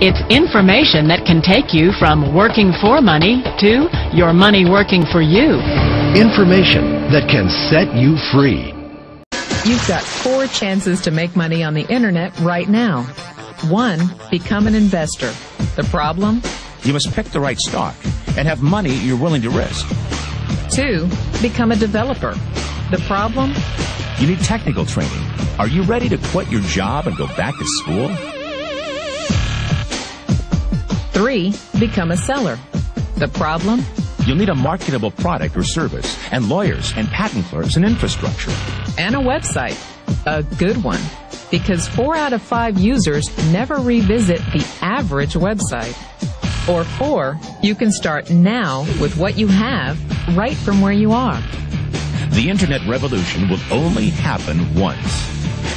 It's information that can take you from working for money to your money working for you. Information that can set you free. You've got 4 chances to make money on the internet right now. 1, become an investor. The problem? You must pick the right stock and have money you're willing to risk. 2, become a developer. The problem? You need technical training. Are you ready to quit your job and go back to school? 3, become a seller. The problem? You'll need a marketable product or service, and lawyers and patent clerks and infrastructure. And a website. A good one. Because 4 out of 5 users never revisit the average website. Or 4, you can start now with what you have right from where you are. The Internet revolution will only happen once.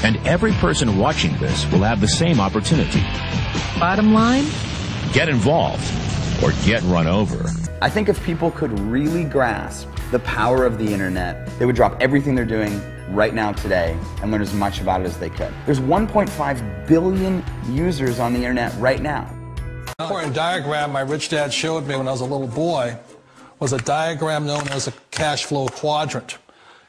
And every person watching this will have the same opportunity. Bottom line? Get involved or get run over. I think if people could really grasp the power of the internet, they would drop everything they're doing right now today and learn as much about it as they could. There's 1.5 billion users on the internet right now. The important diagram my rich dad showed me when I was a little boy was a diagram known as a cash flow quadrant.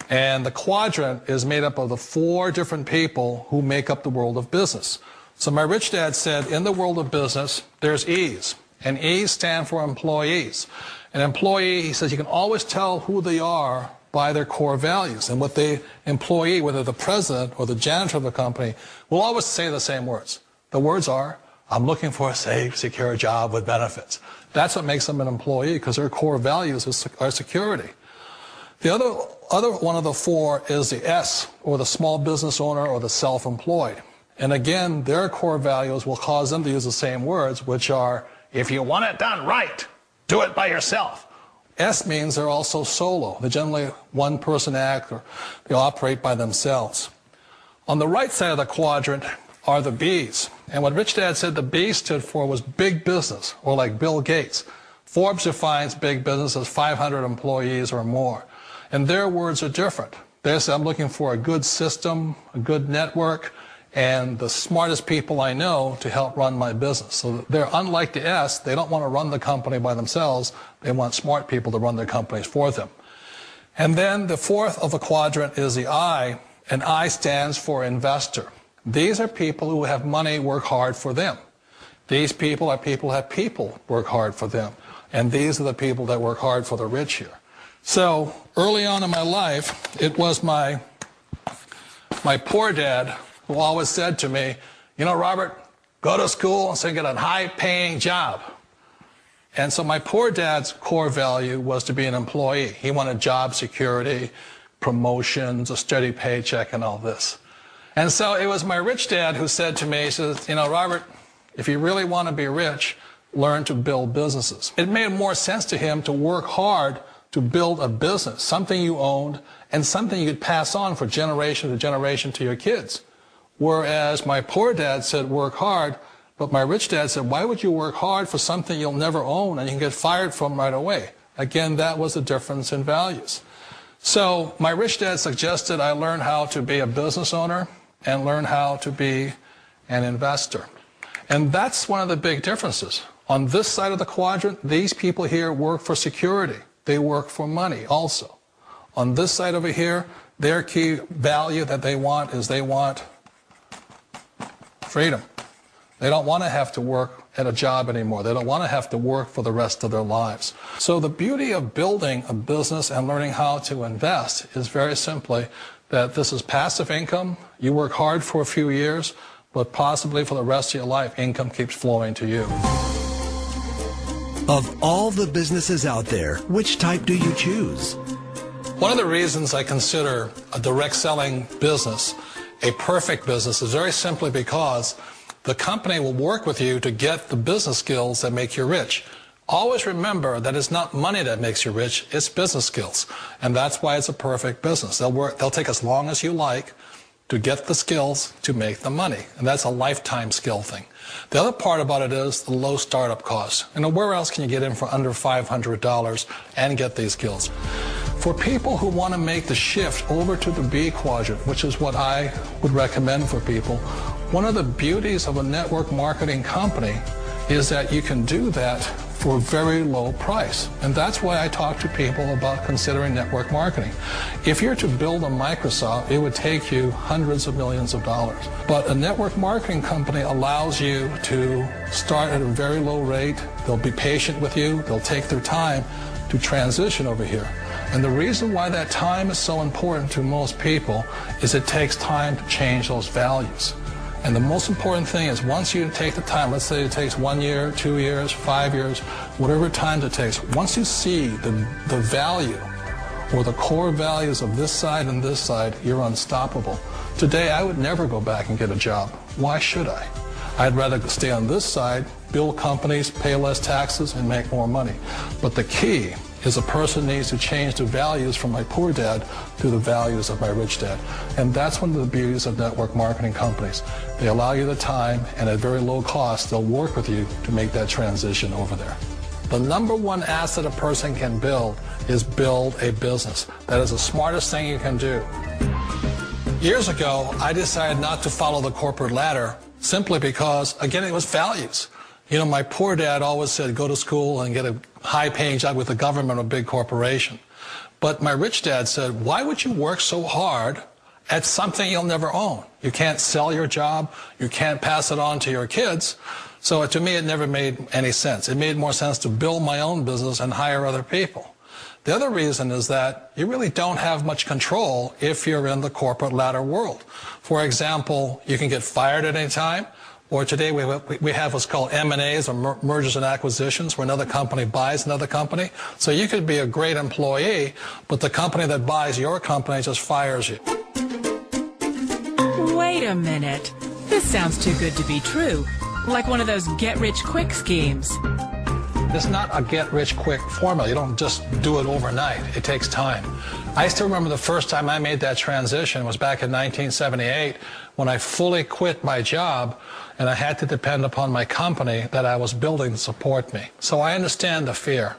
And the quadrant is made up of the 4 different people who make up the world of business. So my rich dad said, in the world of business, there's E's. And E's stand for employees. An employee, he says, you can always tell who they are by their core values. And what the employee, whether the president or the janitor of the company, will always say the same words. The words are, I'm looking for a safe, secure job with benefits. That's what makes them an employee, because their core values are security. The other one of the 4 is the S, or the small business owner or the self-employed. And again, their core values will cause them to use the same words, which are, if you want it done right, do it by yourself. S means they're also solo. They're generally one-person act, or they operate by themselves. On the right side of the quadrant are the B's. And what Rich Dad said the B stood for was big business, or like Bill Gates. Forbes defines big business as 500 employees or more. And their words are different. They say, I'm looking for a good system, a good network, and the smartest people I know to help run my business. So they're unlike the S. They don't want to run the company by themselves. They want smart people to run their companies for them. And then the 4th of the quadrant is the I, and I stands for investor. These are people who have money work hard for them. These people are people who have people work hard for them. And these are the people that work hard for the rich here. So early on in my life, it was my poor dad who always said to me, you know, Robert, go to school and so get a high-paying job. And so my poor dad's core value was to be an employee. He wanted job security, promotions, a steady paycheck, and all this. And so it was my rich dad who said to me, he says, you know, Robert, if you really want to be rich, learn to build businesses. It made more sense to him to work hard to build a business, something you owned, and something you could pass on for generation to generation to your kids. Whereas my poor dad said work hard, but my rich dad said, why would you work hard for something you'll never own and you can get fired from right away? Again, that was the difference in values. So my rich dad suggested I learn how to be a business owner and learn how to be an investor. And that's one of the big differences. On this side of the quadrant, these people here work for security. They work for money also. On this side over here, their key value that they want is they want freedom. They don't want to have to work at a job anymore. They don't want to have to work for the rest of their lives. So the beauty of building a business and learning how to invest is very simply that this is passive income. You work hard for a few years, but possibly for the rest of your life, income keeps flowing to you. Of all the businesses out there, which type do you choose? One of the reasons I consider a direct selling business a perfect business is very simply because the company will work with you to get the business skills that make you rich. Always remember that it's not money that makes you rich, it's business skills. And that's why it's a perfect business. They'll take as long as you like to get the skills to make the money. And that's a lifetime skill thing. The other part about it is the low startup cost. You know, where else can you get in for under $500 and get these skills? For people who want to make the shift over to the B quadrant, which is what I would recommend for people, one of the beauties of a network marketing company is that you can do that for a very low price. And that's why I talk to people about considering network marketing. If you're to build a Microsoft, it would take you hundreds of millions of dollars. But a network marketing company allows you to start at a very low rate. They'll be patient with you. They'll take their time to transition over here. And the reason why that time is so important to most people is it takes time to change those values. And the most important thing is once you take the time, let's say it takes 1 year, 2 years, 5 years, whatever time it takes, once you see the value or the core values of this side and this side, you're unstoppable. Today, I would never go back and get a job. Why should I? I'd rather stay on this side, build companies, pay less taxes, and make more money. But the key is a person needs to change the values from my poor dad to the values of my rich dad. And that's one of the beauties of network marketing companies. They allow you the time, and at very low cost, they'll work with you to make that transition over there. The number one asset a person can build is build a business. That is the smartest thing you can do. Years ago, I decided not to follow the corporate ladder simply because, again, it was values. You know, my poor dad always said, go to school and get a high-paying job with the government or a big corporation. But my rich dad said, why would you work so hard at something you'll never own? You can't sell your job. You can't pass it on to your kids. So to me, it never made any sense. It made more sense to build my own business and hire other people. The other reason is that you really don't have much control if you're in the corporate ladder world. For example, you can get fired at any time. Or today we have what's called M&As, or mergers and acquisitions, where another company buys another company. So you could be a great employee, but the company that buys your company just fires you. Wait a minute. This sounds too good to be true. Like one of those get-rich-quick schemes. It's not a get-rich-quick formula. You don't just do it overnight. It takes time. I still remember the first time I made that transition was back in 1978 when I fully quit my job and I had to depend upon my company that I was building to support me. So I understand the fear.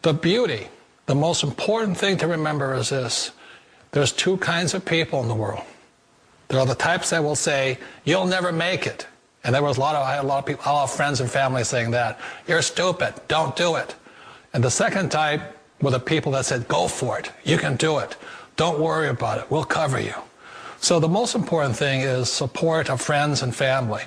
The beauty, the most important thing to remember is this. There's two kinds of people in the world. There are the types that will say, you'll never make it. And I had a lot of people, a lot of friends and family saying that. You're stupid, don't do it. And the second type were the people that said, go for it, you can do it. Don't worry about it, we'll cover you. So the most important thing is support of friends and family.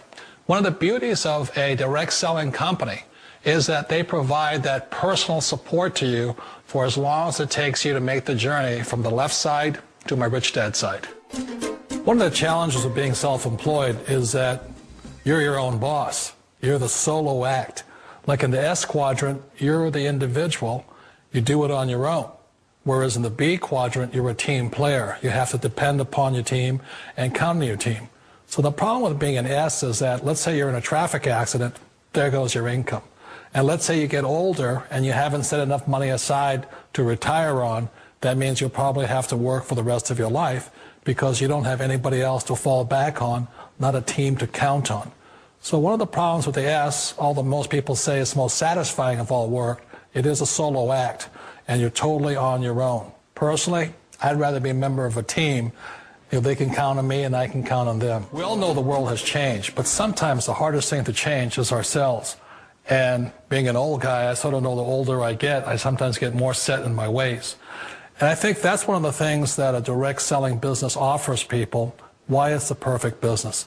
One of the beauties of a direct selling company is that they provide that personal support to you for as long as it takes you to make the journey from the left side to my rich dad side. One of the challenges of being self-employed is that you're your own boss. You're the solo act. Like in the S quadrant, you're the individual. You do it on your own. Whereas in the B quadrant, you're a team player. You have to depend upon your team and count on your team. So the problem with being an S is that, let's say you're in a traffic accident, there goes your income. And let's say you get older and you haven't set enough money aside to retire on, that means you'll probably have to work for the rest of your life because you don't have anybody else to fall back on, not a team to count on. So one of the problems with the S, although most people say it's most satisfying of all work, it is a solo act, and you're totally on your own. Personally, I'd rather be a member of a team if they can count on me and I can count on them. We all know the world has changed, but sometimes the hardest thing to change is ourselves. And being an old guy, I sort of know the older I get, I sometimes get more set in my ways. And I think that's one of the things that a direct selling business offers people, why it's the perfect business.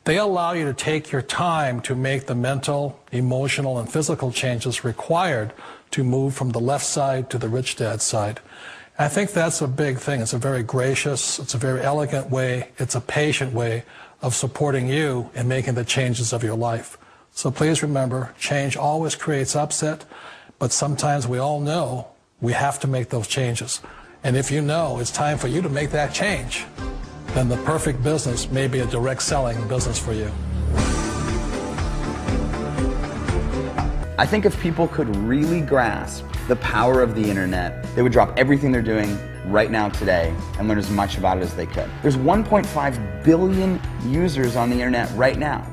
They allow you to take your time to make the mental, emotional, and physical changes required to move from the left side to the rich dad side. I think that's a big thing. It's a very gracious, it's a very elegant way, it's a patient way of supporting you in making the changes of your life. So please remember, change always creates upset, but sometimes we all know we have to make those changes. And if you know it's time for you to make that change, then the perfect business may be a direct selling business for you. I think if people could really grasp the power of the internet, they would drop everything they're doing right now today and learn as much about it as they could. There's 1.5 billion users on the internet right now.